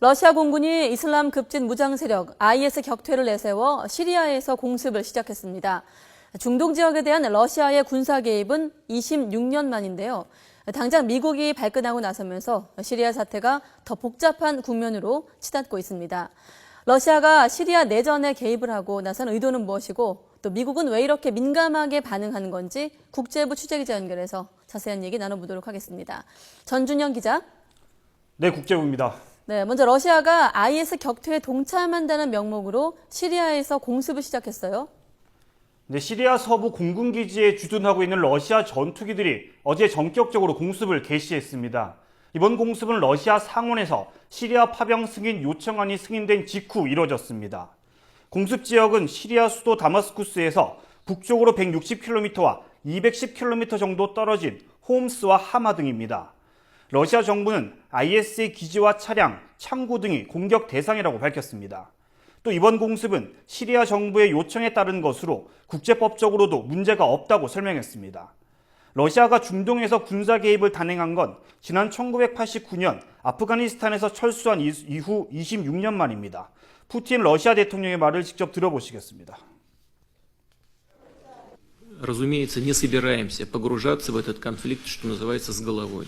러시아 공군이 이슬람 급진 무장 세력 IS 격퇴를 내세워 시리아에서 공습을 시작했습니다. 중동 지역에 대한 러시아의 군사 개입은 26년 만인데요. 당장 미국이 발끈하고 나서면서 시리아 사태가 더 복잡한 국면으로 치닫고 있습니다. 러시아가 시리아 내전에 개입을 하고 나선 의도는 무엇이고 또 미국은 왜 이렇게 민감하게 반응하는 건지 국제부 취재기자 연결해서 자세한 얘기 나눠보도록 하겠습니다. 전준영 기자. 네, 국제부입니다. 네, 먼저 러시아가 IS 격퇴에 동참한다는 명목으로 시리아에서 공습을 시작했어요. 네, 시리아 서부 공군기지에 주둔하고 있는 러시아 전투기들이 어제 전격적으로 공습을 개시했습니다. 이번 공습은 러시아 상원에서 시리아 파병 승인 요청안이 승인된 직후 이뤄졌습니다. 공습 지역은 시리아 수도 다마스쿠스에서 북쪽으로 160km와 210km 정도 떨어진 홈스와 하마 등입니다. 러시아 정부는 IS의 기지와 차량, 창고 등이 공격 대상이라고 밝혔습니다. 또 이번 공습은 시리아 정부의 요청에 따른 것으로 국제법적으로도 문제가 없다고 설명했습니다. 러시아가 중동에서 군사 개입을 단행한 건 지난 1989년 아프가니스탄에서 철수한 이후 26년 만입니다. 푸틴 러시아 대통령의 말을 직접 들어보시겠습니다. Разумеется, не собираемся погружаться в этот конфликт, что называется, с головой.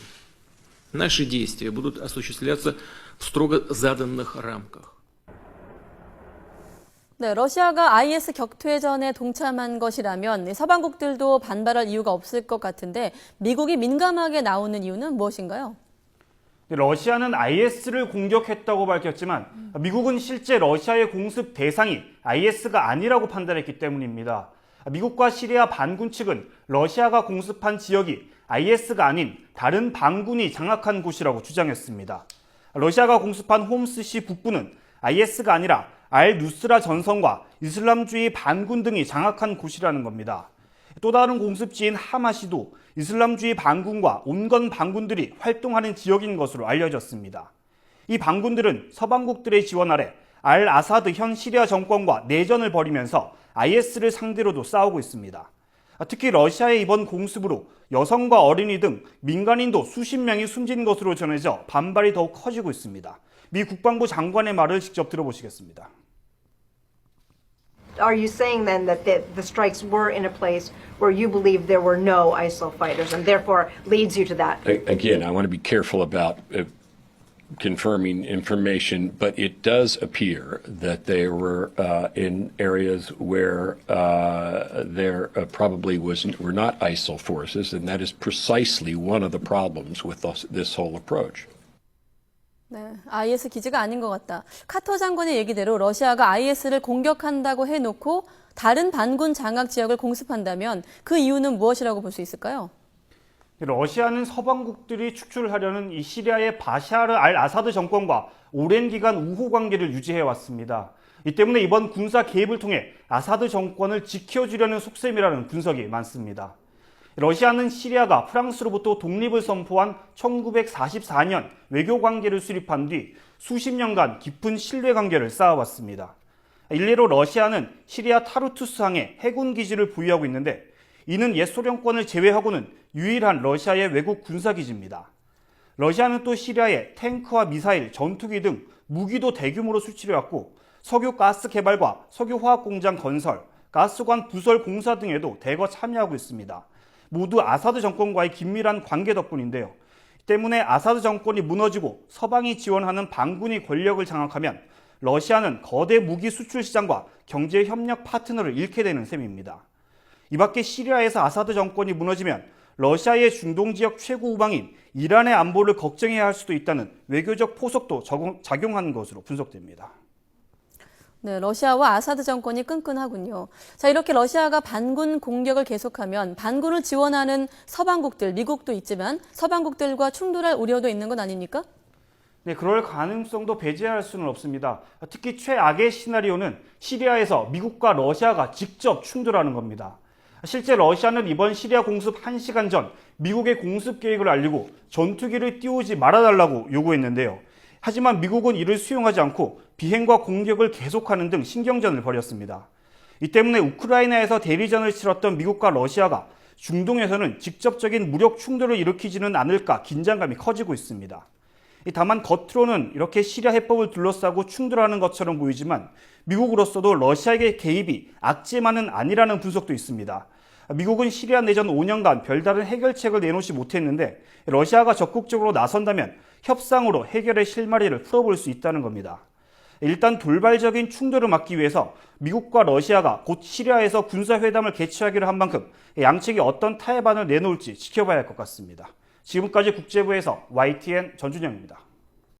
Наши действия будут осуществляться в строго заданных рамках. 네, 러시아가 IS 격퇴전에 동참한 것이라면 서방국들도 반발할 이유가 없을 것 같은데 미국이 민감하게 나오는 이유는 무엇인가요? 러시아는 IS를 공격했다고 밝혔지만 미국은 실제 러시아의 공습 대상이 IS가 아니라고 판단했기 때문입니다. 미국과 시리아 반군 측은 러시아가 공습한 지역이 IS가 아닌 다른 반군이 장악한 곳이라고 주장했습니다. 러시아가 공습한 홈스시 북부는 IS가 아니라 알-누스라 전선과 이슬람주의 반군 등이 장악한 곳이라는 겁니다. 또 다른 공습지인 하마시도 이슬람주의 반군과 온건 반군들이 활동하는 지역인 것으로 알려졌습니다. 이 반군들은 서방국들의 지원 아래 알-아사드 현 시리아 정권과 내전을 벌이면서 IS를 상대로도 싸우고 있습니다. 특히 러시아의 이번 공습으로 여성과 어린이 등 민간인도 수십 명이 숨진 것으로 전해져 반발이 더욱 커지고 있습니다. 미 국방부 장관의 말을 직접 들어보시겠습니다. Are you saying then that the strikes were in a place where you believe there were no ISIL fighters and therefore leads you to that? Again, I want to be careful about confirming information, but it does appear that they were in areas where there probably were not ISIL forces, and that is precisely one of the problems with this whole approach. 네, IS 기지가 아닌 것 같다. 카터 장관의 얘기대로 러시아가 IS를 공격한다고 해놓고 다른 반군 장악 지역을 공습한다면 그 이유는 무엇이라고 볼 수 있을까요? 러시아는 서방국들이 축출하려는 이 시리아의 바샤르 알-아사드 정권과 오랜 기간 우호 관계를 유지해왔습니다. 이 때문에 이번 군사 개입을 통해 아사드 정권을 지켜주려는 속셈이라는 분석이 많습니다. 러시아는 시리아가 프랑스로부터 독립을 선포한 1944년 외교 관계를 수립한 뒤 수십 년간 깊은 신뢰 관계를 쌓아왔습니다. 일례로 러시아는 시리아 타르투스항에 해군 기지를 보유하고 있는데 이는 옛 소련권을 제외하고는 유일한 러시아의 외국 군사기지입니다. 러시아는 또 시리아에 탱크와 미사일, 전투기 등 무기도 대규모로 수출해왔고 석유 가스 개발과 석유 화학 공장 건설, 가스관 부설 공사 등에도 대거 참여하고 있습니다. 모두 아사드 정권과의 긴밀한 관계 덕분인데요. 때문에 아사드 정권이 무너지고 서방이 지원하는 반군이 권력을 장악하면 러시아는 거대 무기 수출 시장과 경제 협력 파트너를 잃게 되는 셈입니다. 이 밖에 시리아에서 아사드 정권이 무너지면 러시아의 중동 지역 최고 우방인 이란의 안보를 걱정해야 할 수도 있다는 외교적 포석도 작용하는 것으로 분석됩니다. 네, 러시아와 아사드 정권이 끈끈하군요. 자, 이렇게 러시아가 반군 공격을 계속하면 반군을 지원하는 서방국들, 미국도 있지만 서방국들과 충돌할 우려도 있는 건 아닙니까? 네, 그럴 가능성도 배제할 수는 없습니다. 특히 최악의 시나리오는 시리아에서 미국과 러시아가 직접 충돌하는 겁니다. 실제 러시아는 이번 시리아 공습 1시간 전 미국의 공습 계획을 알리고 전투기를 띄우지 말아달라고 요구했는데요. 하지만 미국은 이를 수용하지 않고 비행과 공격을 계속하는 등 신경전을 벌였습니다. 이 때문에 우크라이나에서 대리전을 치렀던 미국과 러시아가 중동에서는 직접적인 무력 충돌을 일으키지는 않을까 긴장감이 커지고 있습니다. 다만 겉으로는 이렇게 시리아 해법을 둘러싸고 충돌하는 것처럼 보이지만 미국으로서도 러시아의 개입이 악재만은 아니라는 분석도 있습니다. 미국은 시리아 내전 5년간 별다른 해결책을 내놓지 못했는데 러시아가 적극적으로 나선다면 협상으로 해결의 실마리를 풀어볼 수 있다는 겁니다. 일단 돌발적인 충돌을 막기 위해서 미국과 러시아가 곧 시리아에서 군사회담을 개최하기로 한 만큼 양측이 어떤 타협안을 내놓을지 지켜봐야 할 것 같습니다. 지금까지 국제부에서 YTN 전준영입니다.